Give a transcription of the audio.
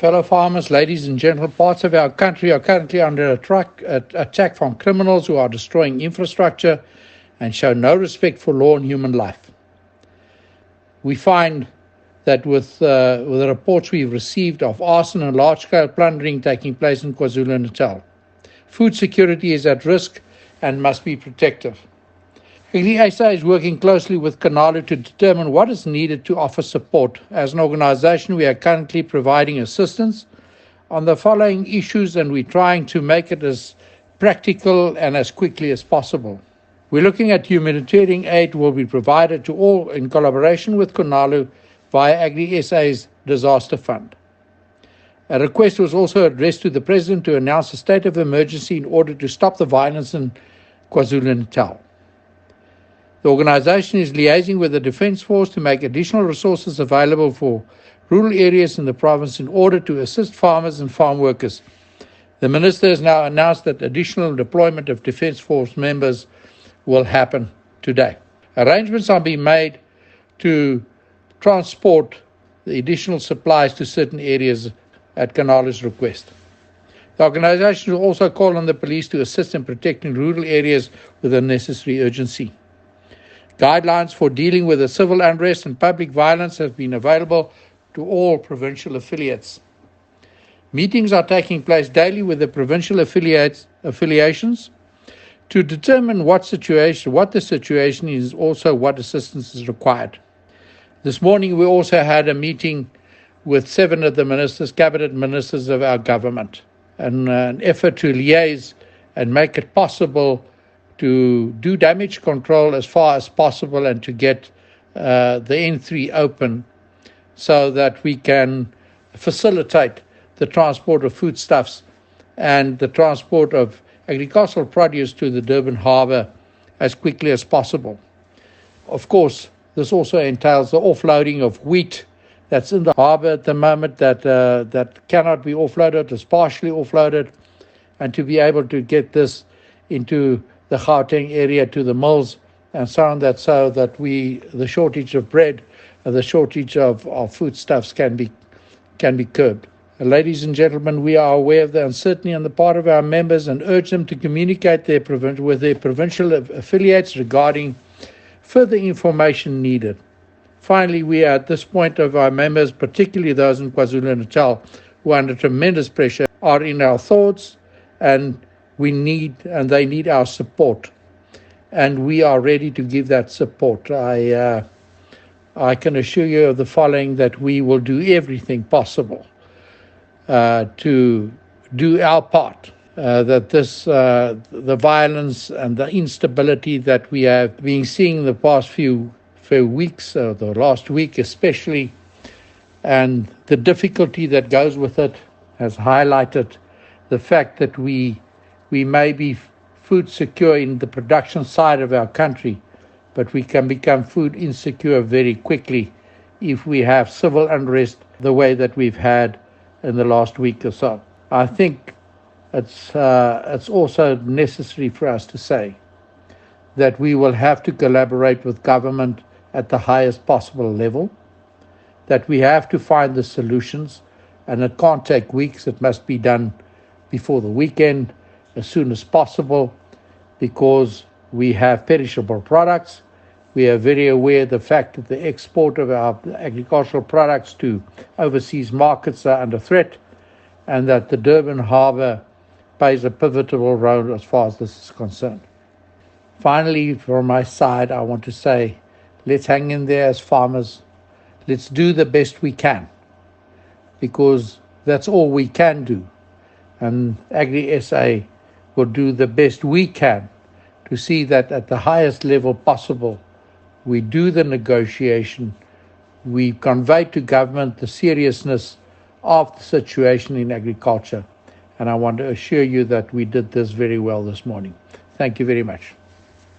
Fellow farmers, ladies and gentlemen, parts of our country are currently under attack from criminals who are destroying infrastructure and show no respect for law and human life. We find that with the reports we've received of arson and large-scale plundering taking place in KwaZulu-Natal, food security is at risk and must be protected. Agri SA is working closely with Kanalu to determine what is needed to offer support. As an organization, we are currently providing assistance on the following issues, and we're trying to make it as practical and as quickly as possible. We're looking at humanitarian aid will be provided to all in collaboration with Kanalu via Agri SA's disaster fund. A request was also addressed to the President to announce a state of emergency in order to stop the violence in KwaZulu-Natal. The organization is liaising with the Defence Force to make additional resources available for rural areas in the province in order to assist farmers and farm workers. The Minister has now announced that additional deployment of Defence Force members will happen today. Arrangements are being made to transport the additional supplies to certain areas at Kanalu's request. The organization will also call on the police to assist in protecting rural areas with the necessary urgency. Guidelines for dealing with the civil unrest and public violence have been available to all provincial affiliates. Meetings are taking place daily with the provincial affiliations to determine what the situation is, also what assistance is required. This morning we also had a meeting with 7 of the ministers, cabinet ministers of our government, and an effort to liaise and make it possible to do damage control as far as possible and to get the N3 open so that we can facilitate the transport of foodstuffs and the transport of agricultural produce to the Durban harbour as quickly as possible. Of course, this also entails the offloading of wheat that's in the harbour at the moment that cannot be offloaded, is partially offloaded, and to be able to get this into the Gauteng area to the mills and so on, so that the shortage of bread and the shortage of foodstuffs can be curbed. Ladies and gentlemen, we are aware of the uncertainty on the part of our members and urge them to communicate with their provincial affiliates regarding further information needed. Finally, we are at this point of our members, particularly those in KwaZulu-Natal, who are under tremendous pressure, are in our thoughts, and they need our support, and we are ready to give that support. I can assure you of the following, that we will do everything possible to do our part, that the violence and the instability that we have been seeing the past few weeks, the last week especially, and the difficulty that goes with it, has highlighted the fact that we may be food secure in the production side of our country, but we can become food insecure very quickly if we have civil unrest the way that we've had in the last week or so. I think it's also necessary for us to say that we will have to collaborate with government at the highest possible level, that we have to find the solutions, and it can't take weeks. It must be done before the weekend, as soon as possible, because we have perishable products. We are very aware of the fact that the export of our agricultural products to overseas markets are under threat, and that the Durban harbour plays a pivotal role as far as this is concerned. Finally, from my side, I want to say, let's hang in there as farmers. Let's do the best we can, because that's all we can do. And Agri SA will do the best we can to see that at the highest level possible, we do the negotiation, we convey to government the seriousness of the situation in agriculture. And I want to assure you that we did this very well this morning. Thank you very much.